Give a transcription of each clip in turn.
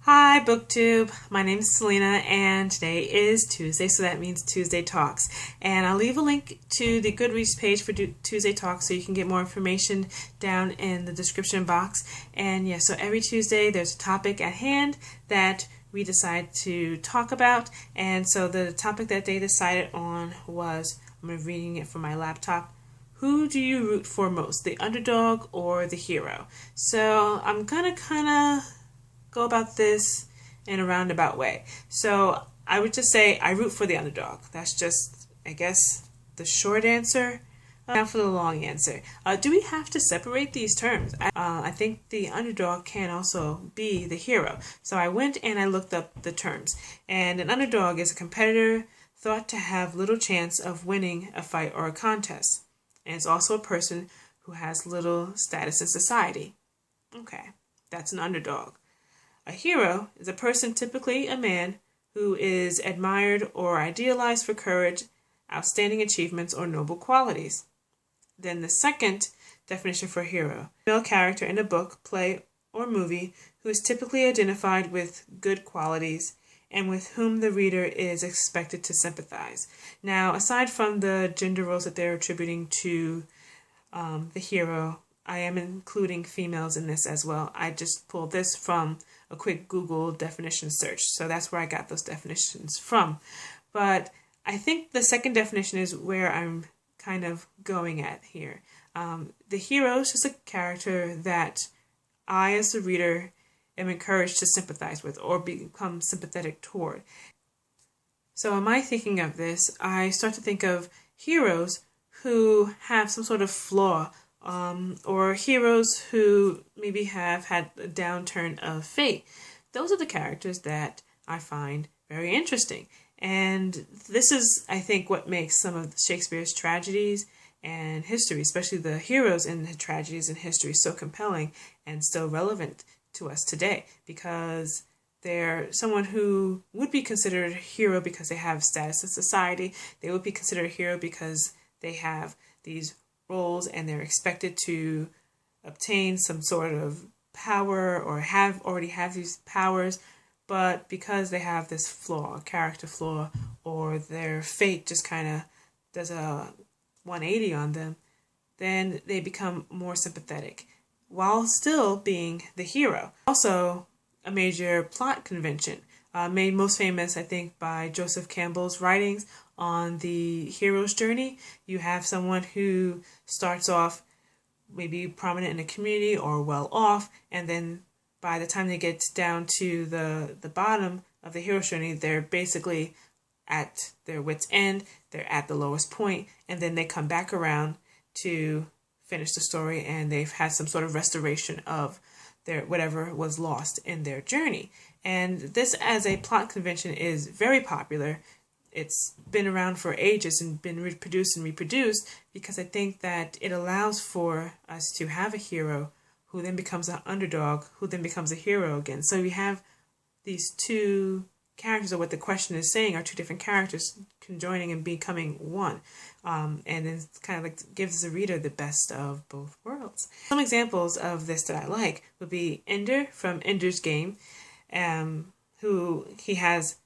Hi, BookTube. My name is Selena, and today is Tuesday, so that means Tuesday Talks. And I'll leave a link to the Goodreads page for Tuesday Talks so you can get more information down in the description box. And yeah, so every Tuesday there's a topic at hand that we decide to talk about. And so the topic that they decided on was, I'm reading it from my laptop, who do you root for most, the underdog or the hero? So I'm gonna kind of go about this in a roundabout way. So I would just say I root for the underdog. That's just, I guess, the short answer. Now for the long answer. Do we have to separate these terms? I think the underdog can also be the hero. So I went and I looked up the terms. And an underdog is a competitor thought to have little chance of winning a fight or a contest. And it's also a person who has little status in society. Okay, that's an underdog. A hero is a person, typically a man, who is admired or idealized for courage, outstanding achievements, or noble qualities. Then the second definition for hero, a male character in a book, play, or movie who is typically identified with good qualities and with whom the reader is expected to sympathize. Now, aside from the gender roles that they're attributing to the hero, I am including females in this as well. I just pulled this from a quick Google definition search. So that's where I got those definitions from. But I think the second definition is where I'm kind of going at here. The hero is just a character that I, as the reader, am encouraged to sympathize with or become sympathetic toward. So in my thinking of this, I start to think of heroes who have some sort of flaw, or heroes who maybe have had a downturn of fate. Those are the characters that I find very interesting. And this is, I think, what makes some of Shakespeare's tragedies and history, especially the heroes in the tragedies and history, so compelling and still relevant to us today, because they're someone who would be considered a hero because they have status in society. They would be considered a hero because they have these roles and they're expected to obtain some sort of power or already have these powers, but because they have this flaw, a character flaw, or their fate just kind of does a 180 on them, then they become more sympathetic while still being the hero. Also, a major plot convention, made most famous, I think, by Joseph Campbell's writings on the hero's journey. You have someone who starts off maybe prominent in the community or well off, and then by the time they get down to the bottom of the hero's journey, they're basically at their wit's end, they're at the lowest point, and then they come back around to finish the story, and they've had some sort of restoration of their whatever was lost in their journey. And this as a plot convention is very popular. It's been around for ages and been reproduced and reproduced because I think that it allows for us to have a hero who then becomes an underdog, who then becomes a hero again. So we have these two characters, or what the question is saying are two different characters conjoining and becoming one. And then kind of like gives the reader the best of both worlds. Some examples of this that I like would be Ender from Ender's Game, who he has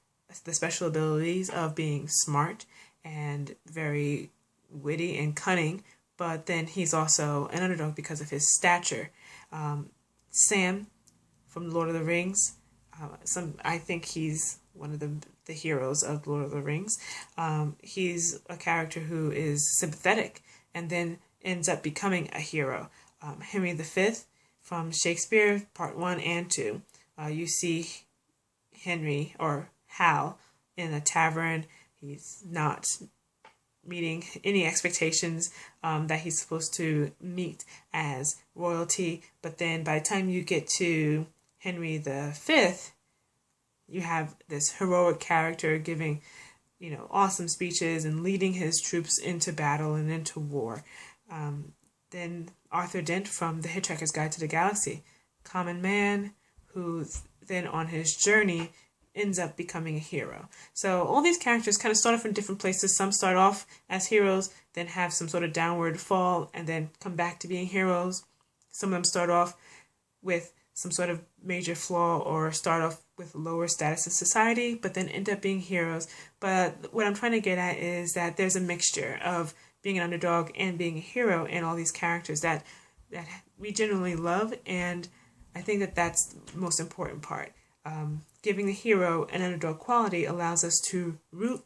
the special abilities of being smart and very witty and cunning, but then he's also an underdog because of his stature. Sam from Lord of the Rings, I think he's one of the heroes of Lord of the Rings. He's a character who is sympathetic and then ends up becoming a hero. Henry V from Shakespeare, Part 1 and 2. You see Henry, or Hal, in a tavern. He's not meeting any expectations that he's supposed to meet as royalty. But then by the time you get to Henry V, you have this heroic character giving, awesome speeches and leading his troops into battle and into war. Then Arthur Dent from The Hitchhiker's Guide to the Galaxy, common man who then on his journey ends up becoming a hero. So all these characters kind of start off in different places. Some start off as heroes, then have some sort of downward fall, and then come back to being heroes. Some of them start off with some sort of major flaw or start off with lower status in society, but then end up being heroes. But what I'm trying to get at is that there's a mixture of being an underdog and being a hero in all these characters that we generally love, and I think that that's the most important part. Giving the hero an underdog quality allows us to root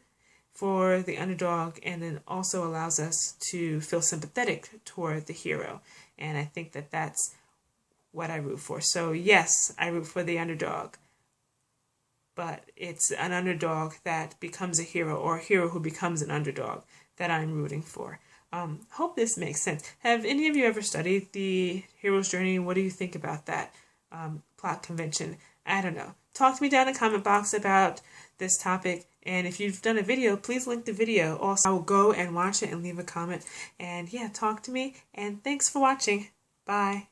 for the underdog, and then also allows us to feel sympathetic toward the hero. And I think that that's what I root for. So yes, I root for the underdog, but it's an underdog that becomes a hero, or a hero who becomes an underdog, that I'm rooting for. Hope this makes sense. Have any of you ever studied the hero's journey? What do you think about that plot convention? I don't know. Talk to me down in the comment box about this topic. And if you've done a video, please link the video. Also, I will go and watch it and leave a comment. And yeah, talk to me. And thanks for watching. Bye.